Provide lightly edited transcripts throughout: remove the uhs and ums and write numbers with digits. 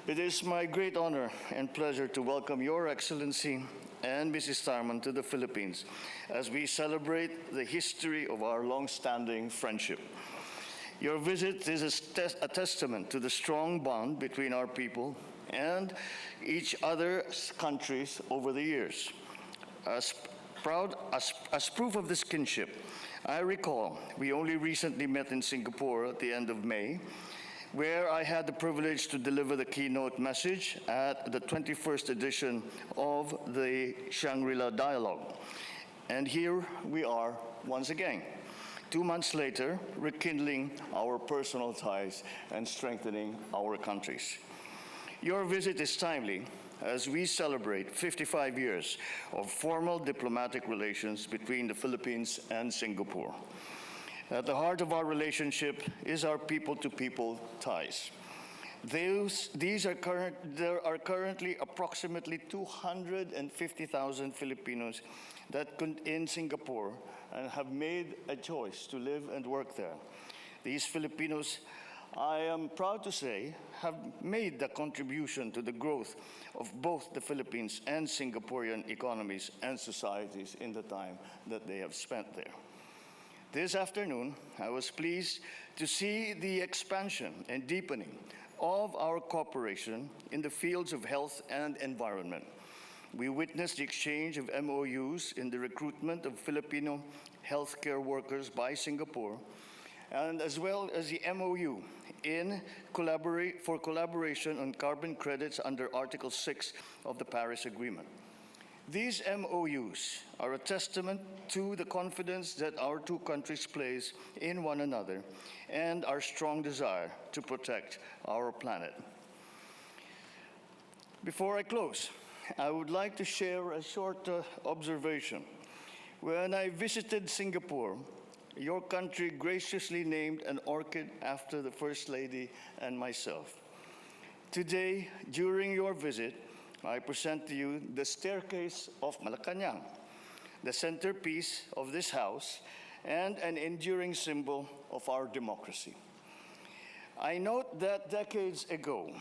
It is my great honor and pleasure to welcome Your Excellency and Mrs. Tharman to the Philippines as we celebrate the history of our long-standing friendship. Your visit is a testament to the strong bond between our people and each other's countries over the years. As proof of this kinship, I recall we only recently met in Singapore at the end of May, where I had the privilege to deliver the keynote message at the 21st edition of the Shangri-La Dialogue. And here we are once again, 2 months later, rekindling our personal ties and strengthening our countries. Your visit is timely as we celebrate 55 years of formal diplomatic relations between the Philippines and Singapore. At the heart of our relationship is our people-to-people ties. There are currently approximately 250,000 Filipinos in Singapore and have made a choice to live and work there. These Filipinos, I am proud to say, have made the contribution to the growth of both the Philippines and Singaporean economies and societies in the time that they have spent there. This afternoon, I was pleased to see the expansion and deepening of our cooperation in the fields of health and environment. We witnessed the exchange of MOUs in the recruitment of Filipino healthcare workers by Singapore, and as well as the MOU for collaboration on carbon credits under Article 6 of the Paris Agreement. These MOUs are a testament to the confidence that our two countries place in one another and our strong desire to protect our planet. Before I close, I would like to share a short observation. When I visited Singapore, your country graciously named an orchid after the First Lady and myself. Today, during your visit, I present to you the staircase of Malacañang, the centerpiece of this house and an enduring symbol of our democracy. I note that decades ago,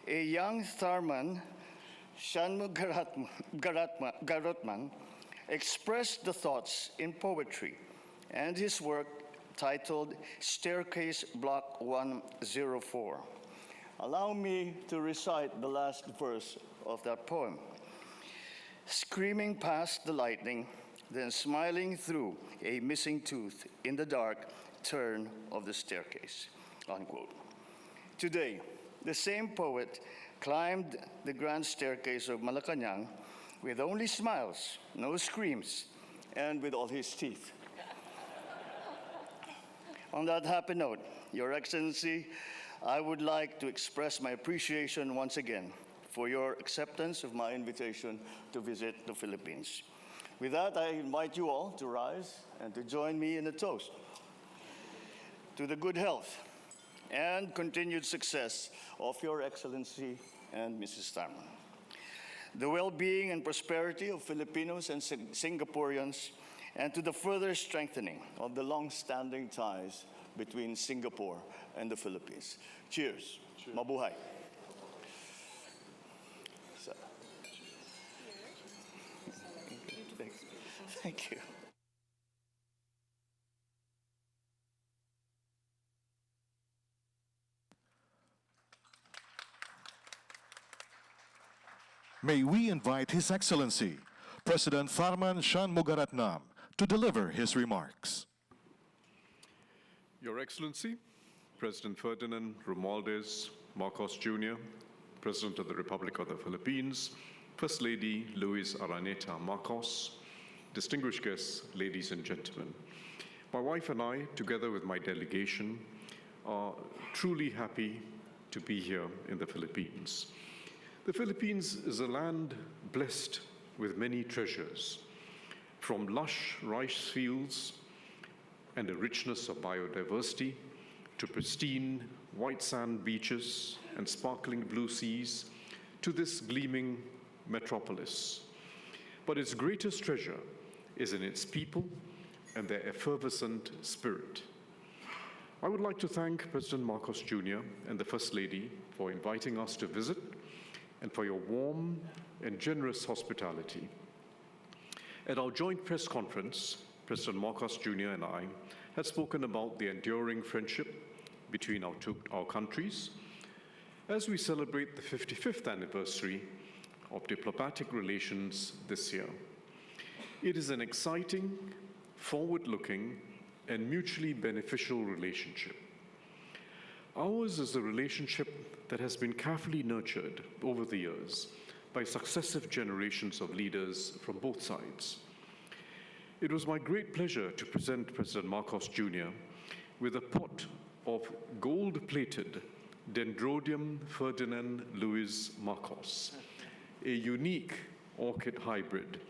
a young Tharman Shanmugaratnam expressed the thoughts in poetry, and his work titled Staircase Block 104. Allow me to recite the last verse of that poem. Screaming past the lightning, then smiling through a missing tooth in the dark turn of the staircase, unquote. Today, the same poet climbed the grand staircase of Malacañang with only smiles, no screams, and with all his teeth. On that happy note, Your Excellency, I would like to express my appreciation once again for your acceptance of my invitation to visit the Philippines. With that, I invite you all to rise and to join me in a toast to the good health and continued success of Your Excellency and Mrs. Tharman, the well-being and prosperity of Filipinos and Singaporeans, and to the further strengthening of the long-standing ties between Singapore and the Philippines. Cheers. Cheers. Mabuhay. Thank you. May we invite His Excellency, President Tharman Shanmugaratnam, to deliver his remarks. Your Excellency, President Ferdinand Romualdez Marcos Jr., President of the Republic of the Philippines, First Lady Luis Araneta Marcos, distinguished guests, ladies and gentlemen. My wife and I, together with my delegation, are truly happy to be here in the Philippines. The Philippines is a land blessed with many treasures, from lush rice fields and the richness of biodiversity, to pristine white sand beaches and sparkling blue seas, to this gleaming metropolis. But its greatest treasure is in its people and their effervescent spirit. I would like to thank President Marcos Jr. and the First Lady for inviting us to visit and for your warm and generous hospitality. At our joint press conference, President Marcos Jr. and I had spoken about the enduring friendship between our countries as we celebrate the 55th anniversary of diplomatic relations this year. It is an exciting, forward-looking, and mutually beneficial relationship. Ours is a relationship that has been carefully nurtured over the years by successive generations of leaders from both sides. It was my great pleasure to present President Marcos Jr. with a pot of gold-plated Dendrodium Ferdinand Luis Marcos, a unique orchid hybrid,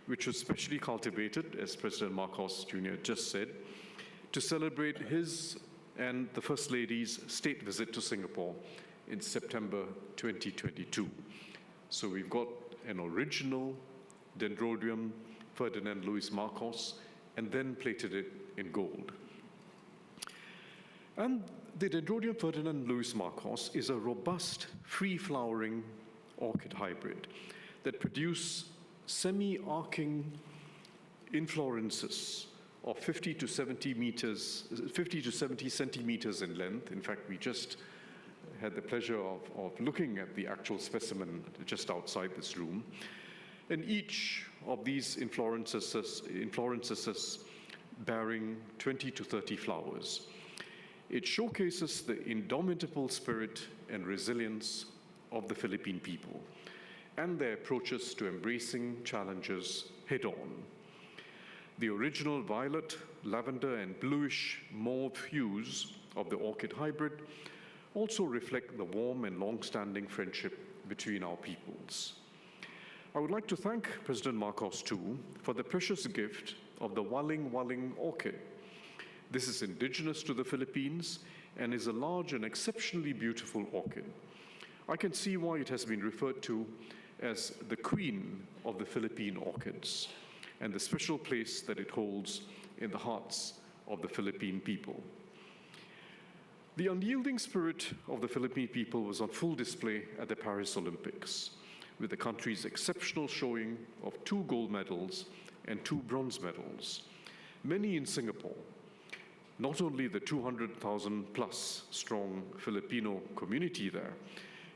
which was specially cultivated, as President Marcos Jr. just said, to celebrate his and the First Lady's state visit to Singapore in September 2022. So we've got an original Dendrodium Ferdinand Luis Marcos and then plated it in gold. And the Dendrodium Ferdinand Luis Marcos is a robust, free-flowering orchid hybrid that produce semi-arcing inflorescences of 50 to 70 centimeters in length. In fact, we just had the pleasure of looking at the actual specimen just outside this room. And each of these inflorescences bearing 20 to 30 flowers. It showcases the indomitable spirit and resilience of the Philippine people and their approaches to embracing challenges head-on. The original violet, lavender, and bluish mauve hues of the orchid hybrid also reflect the warm and long-standing friendship between our peoples. I would like to thank President Marcos, too, for the precious gift of the Waling Waling orchid. This is indigenous to the Philippines and is a large and exceptionally beautiful orchid. I can see why it has been referred to as the queen of the Philippine orchids and the special place that it holds in the hearts of the Philippine people. The unyielding spirit of the Philippine people was on full display at the Paris Olympics, with the country's exceptional showing of 2 gold medals and 2 bronze medals. Many in Singapore, not only the 200,000 plus strong Filipino community there,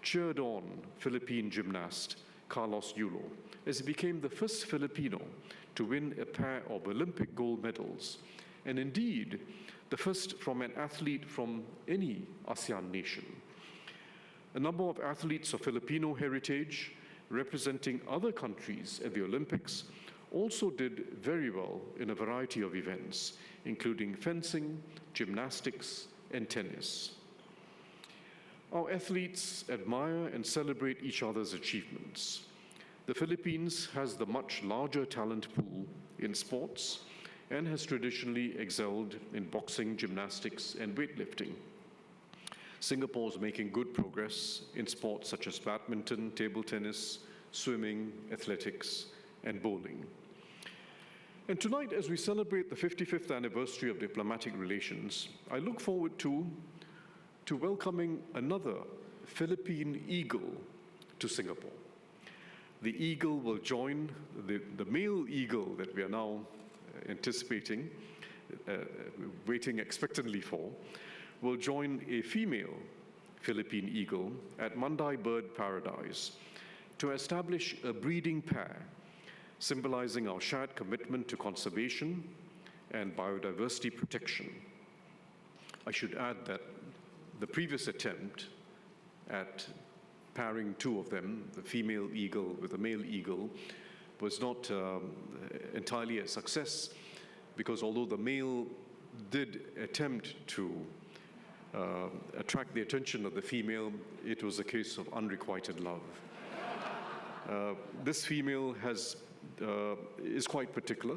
cheered on Philippine gymnast Carlos Yulo as he became the first Filipino to win a pair of Olympic gold medals, and indeed, the first from an athlete from any ASEAN nation. A number of athletes of Filipino heritage representing other countries at the Olympics also did very well in a variety of events, including fencing, gymnastics, and tennis. Our athletes admire and celebrate each other's achievements. The Philippines has the much larger talent pool in sports and has traditionally excelled in boxing, gymnastics, and weightlifting. Singapore is making good progress in sports such as badminton, table tennis, swimming, athletics, and bowling. And tonight, as we celebrate the 55th anniversary of diplomatic relations, I look forward to welcoming another Philippine eagle to Singapore. The eagle will join the male eagle that we are now anticipating, waiting expectantly for, will join a female Philippine eagle at Mandai Bird Paradise to establish a breeding pair, symbolizing our shared commitment to conservation and biodiversity protection. I should add that the previous attempt at pairing 2 of them, the female eagle with the male eagle, was not entirely a success, because although the male did attempt to attract the attention of the female, it was a case of unrequited love. This female is quite particular.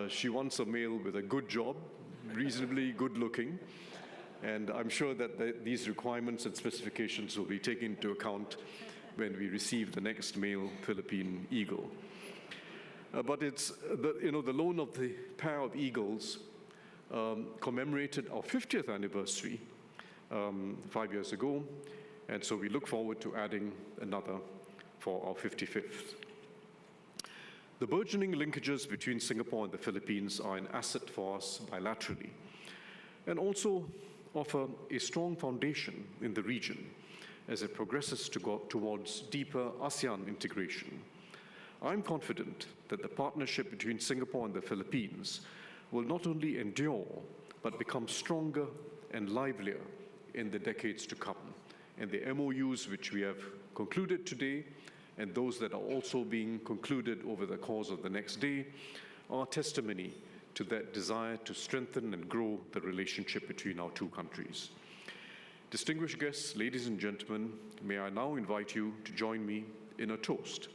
She wants a male with a good job, reasonably good looking, and I'm sure that these requirements and specifications will be taken into account when we receive the next male Philippine eagle. But it's the loan of the pair of eagles commemorated our 50th anniversary 5 years ago, and so we look forward to adding another for our 55th. The burgeoning linkages between Singapore and the Philippines are an asset for us bilaterally, and also offer a strong foundation in the region as it progresses to go towards deeper ASEAN integration. I'm confident that the partnership between Singapore and the Philippines will not only endure, but become stronger and livelier in the decades to come. And the MOUs which we have concluded today, and those that are also being concluded over the course of the next day, are testimony to that desire to strengthen and grow the relationship between our two countries. Distinguished guests, ladies and gentlemen, may I now invite you to join me in a toast.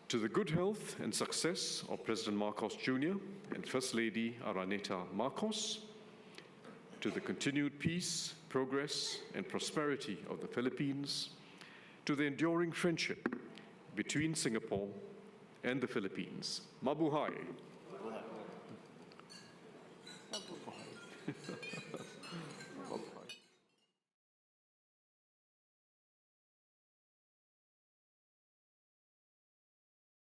To the good health and success of President Marcos Jr. and First Lady Araneta Marcos, to the continued peace, progress, and prosperity of the Philippines, to the enduring friendship between Singapore and the Philippines. Mabuhay!